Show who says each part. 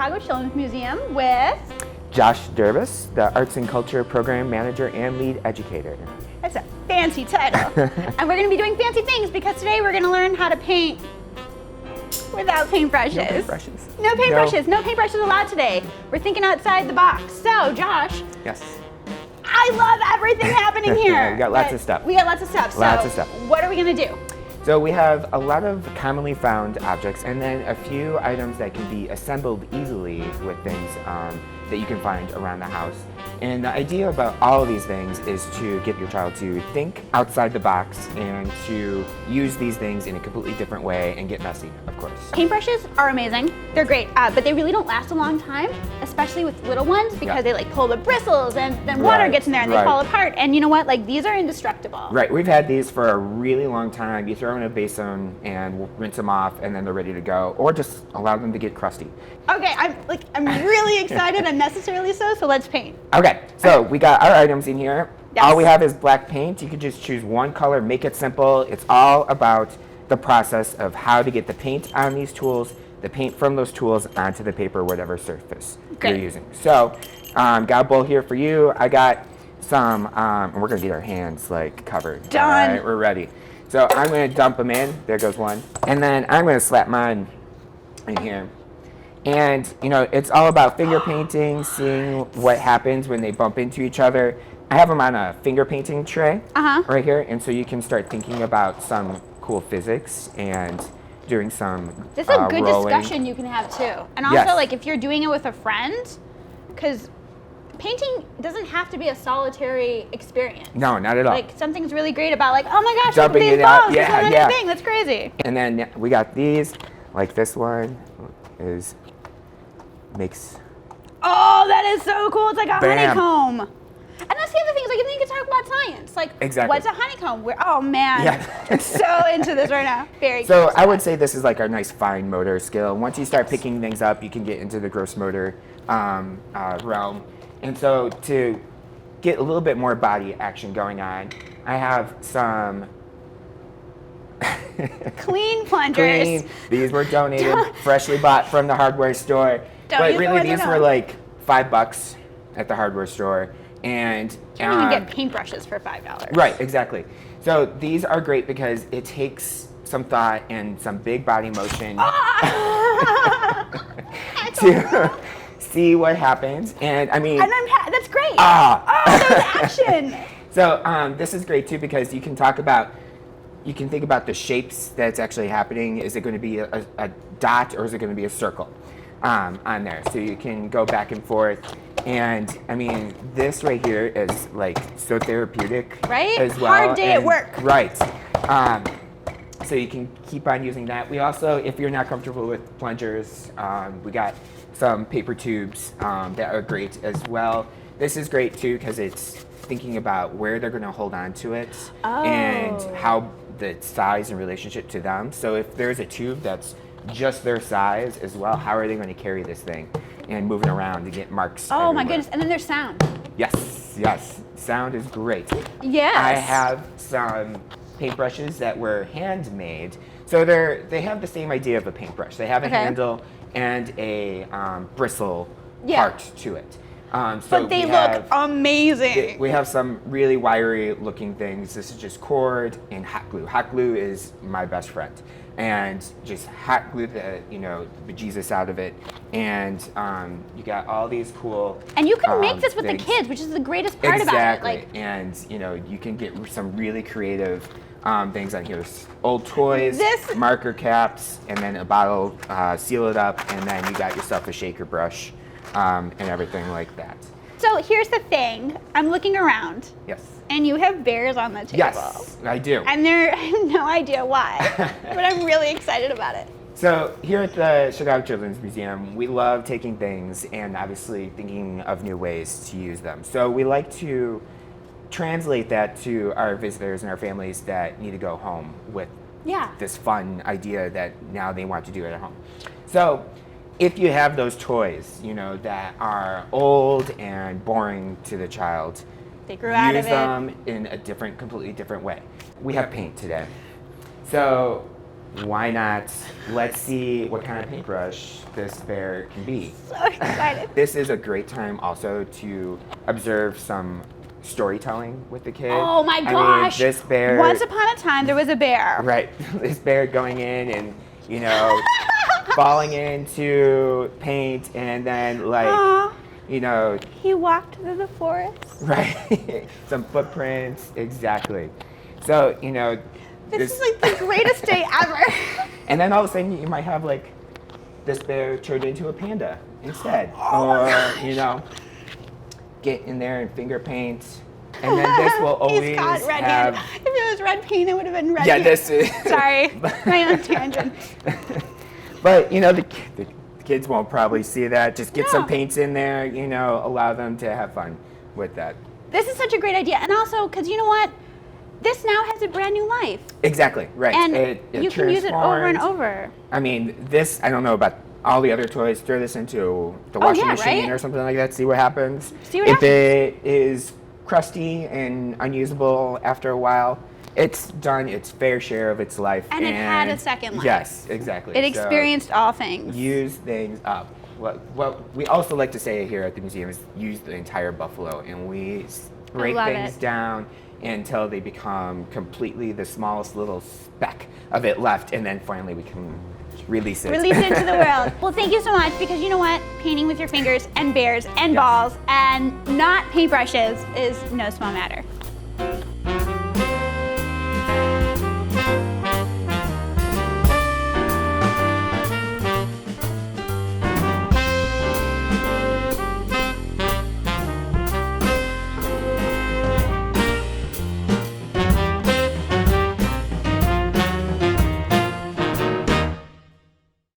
Speaker 1: Chicago Children's Museum with
Speaker 2: Josh Durbis, the Arts and Culture Program Manager and Lead Educator.
Speaker 1: That's a fancy title. And we're going to be doing fancy things because today we're going to learn how to paint without paintbrushes.
Speaker 2: No paintbrushes.
Speaker 1: No paintbrushes. No paintbrushes allowed today. We're thinking outside the box. So, Josh.
Speaker 2: Yes.
Speaker 1: I love everything happening here.
Speaker 2: We got lots of stuff.
Speaker 1: We got lots of stuff.
Speaker 2: Lots of stuff.
Speaker 1: What are we going to do?
Speaker 2: So we have a lot of commonly found objects and then a few items that can be assembled easily with things that you can find around the house. And the idea about all of these things is to get your child to think outside the box and to use these things in a completely different way and get messy, of course.
Speaker 1: Paintbrushes are amazing. They're great, but they really don't last a long time, especially with little ones because they like pull the bristles and then water gets in there and they fall apart. And you know what? Like these are indestructible.
Speaker 2: Right, we've had these for a really long time. You throw them in a basin and rinse them off and then they're ready to go, or just allow them to get crusty.
Speaker 1: Okay, I'm really excited, unnecessarily so let's paint.
Speaker 2: Okay, so we got our items in here.
Speaker 1: Yes.
Speaker 2: All we have is black paint. You can just choose one color, make it simple. It's all about the process of how to get the paint on these tools, the paint from those tools onto the paper, whatever surface you're using. So, got a bowl here for you. I got some, and we're gonna get our hands like covered.
Speaker 1: Done.
Speaker 2: All right, we're ready. So I'm gonna dump them in. There goes one. And then I'm gonna slap mine in here. And, you know, it's all about finger painting, seeing what happens when they bump into each other. I have them on a finger painting tray right here, and so you can start thinking about some cool physics and doing some
Speaker 1: This is a good
Speaker 2: rolling
Speaker 1: discussion you can have too. And also, like, if you're doing it with a friend, because painting doesn't have to be a solitary experience.
Speaker 2: No, not at all.
Speaker 1: Like, something's really great about, like, oh my gosh,
Speaker 2: Dumping
Speaker 1: look at these
Speaker 2: it out.
Speaker 1: balls.
Speaker 2: Yeah,
Speaker 1: this is
Speaker 2: yeah.
Speaker 1: thing. That's crazy.
Speaker 2: And then we got these, like this one is makes.
Speaker 1: Oh, that is so cool. It's like a
Speaker 2: Bam.
Speaker 1: honeycomb. And that's the other thing, is like, you can talk about science. Like,
Speaker 2: Exactly.
Speaker 1: what's a honeycomb? Oh man,
Speaker 2: Yeah.
Speaker 1: I'm so into this right now. Very
Speaker 2: So
Speaker 1: cool.
Speaker 2: I would say this is like our nice fine motor skill. Once you start picking things up, you can get into the gross motor realm. And so to get a little bit more body action going on, I have some
Speaker 1: Clean plungers.
Speaker 2: clean. These were donated, freshly bought from the hardware store.
Speaker 1: Don't
Speaker 2: But
Speaker 1: use the
Speaker 2: really,
Speaker 1: ones you
Speaker 2: these
Speaker 1: know.
Speaker 2: were like $5 at the hardware store. And
Speaker 1: You can even get paintbrushes for $5.
Speaker 2: right, exactly. So these are great because it takes some thought and some big body motion to see what happens. And I mean,
Speaker 1: And that's great.
Speaker 2: Ah.
Speaker 1: Oh, there's action.
Speaker 2: so this is great too because you can think about the shapes that's actually happening. Is it going to be a dot or is it going to be a circle on there? So you can go back and forth. And I mean, this right here is like so therapeutic,
Speaker 1: Right?
Speaker 2: As well.
Speaker 1: Hard day at
Speaker 2: And-
Speaker 1: work.
Speaker 2: Right. So you can keep on using that. We also, if you're not comfortable with plungers, we got some paper tubes that are great as well. This is great too because it's thinking about where they're going to hold on to it and how the size in relationship to them. So if there's a tube that's just their size as well, how are they going to carry this thing and move it around to get marks
Speaker 1: Oh my
Speaker 2: everywhere?
Speaker 1: goodness. And then there's sound.
Speaker 2: Yes. Sound is great.
Speaker 1: Yes.
Speaker 2: I have some paintbrushes that were handmade. So they have the same idea of a paintbrush. They have a handle and a bristle part to it. So
Speaker 1: but they look amazing.
Speaker 2: We have some really wiry looking things. This is just cord and hot glue. Hot glue is my best friend. And just hot glue the bejesus out of it. And you got all these cool
Speaker 1: And you can make this with
Speaker 2: things.
Speaker 1: the kids, which is the greatest part about it. Like,
Speaker 2: And you can get some really creative things on here. Old toys, marker caps, and then a bottle, seal it up, and then you got yourself a shaker brush and everything like that.
Speaker 1: so here's the thing. I'm looking around.
Speaker 2: Yes.
Speaker 1: And you have bears on the table.
Speaker 2: Yes, I do.
Speaker 1: And I have no idea why, but I'm really excited about it.
Speaker 2: So here at the Chicago Children's Museum, we love taking things and obviously thinking of new ways to use them. So we like to translate that to our visitors and our families that need to go home with this fun idea that now they want to do it at home. So if you have those toys, that are old and boring to the child,
Speaker 1: They grew out of it.
Speaker 2: use them in a completely different way. We have paint today. So why not? Let's see what kind of paintbrush this bear can be.
Speaker 1: So excited.
Speaker 2: This is a great time also to observe some storytelling with the kid.
Speaker 1: Oh my
Speaker 2: I
Speaker 1: gosh!
Speaker 2: mean, this bear.
Speaker 1: Once upon a time, there was a bear.
Speaker 2: Right. This bear going in and, you know, falling into paint and then like,
Speaker 1: Aww.
Speaker 2: you know.
Speaker 1: He walked through the forest.
Speaker 2: Right. Some footprints. Exactly. So, you know.
Speaker 1: This is like the greatest day ever.
Speaker 2: And then all of a sudden you might have like this bear turned into a panda instead.
Speaker 1: Oh
Speaker 2: or, you know, get in there and finger paint. And then this will always
Speaker 1: He's got red
Speaker 2: have...
Speaker 1: hand. If it was red paint, it would have been red
Speaker 2: Yeah,
Speaker 1: hand.
Speaker 2: this is...
Speaker 1: Sorry, my own tangent.
Speaker 2: But, you know, the kids won't probably see that. Just get
Speaker 1: No.
Speaker 2: some paints in there, you know, allow them to have fun with that.
Speaker 1: This is such a great idea. And also, because you know what? This now has a brand new life.
Speaker 2: Exactly, right.
Speaker 1: And
Speaker 2: it
Speaker 1: you can use it over and
Speaker 2: transformed.
Speaker 1: over.
Speaker 2: I mean, this, I don't know about all the other toys. Throw this into the washing machine
Speaker 1: right?
Speaker 2: or something like that. See what happens.
Speaker 1: See what
Speaker 2: if
Speaker 1: happens.
Speaker 2: it is crusty and unusable after a while, it's done its fair share of its life.
Speaker 1: And it had a second life.
Speaker 2: Yes, exactly.
Speaker 1: It
Speaker 2: So
Speaker 1: experienced all things.
Speaker 2: use things up. What we also like to say here at the museum is use the entire buffalo, and we break
Speaker 1: love
Speaker 2: things
Speaker 1: it.
Speaker 2: down until they become completely the smallest little speck of it left, and then finally we can release it.
Speaker 1: Release it into the world. Well, thank you so much, because you know what? Painting with your fingers and bears and
Speaker 2: Yes.
Speaker 1: balls and not paintbrushes is no small matter.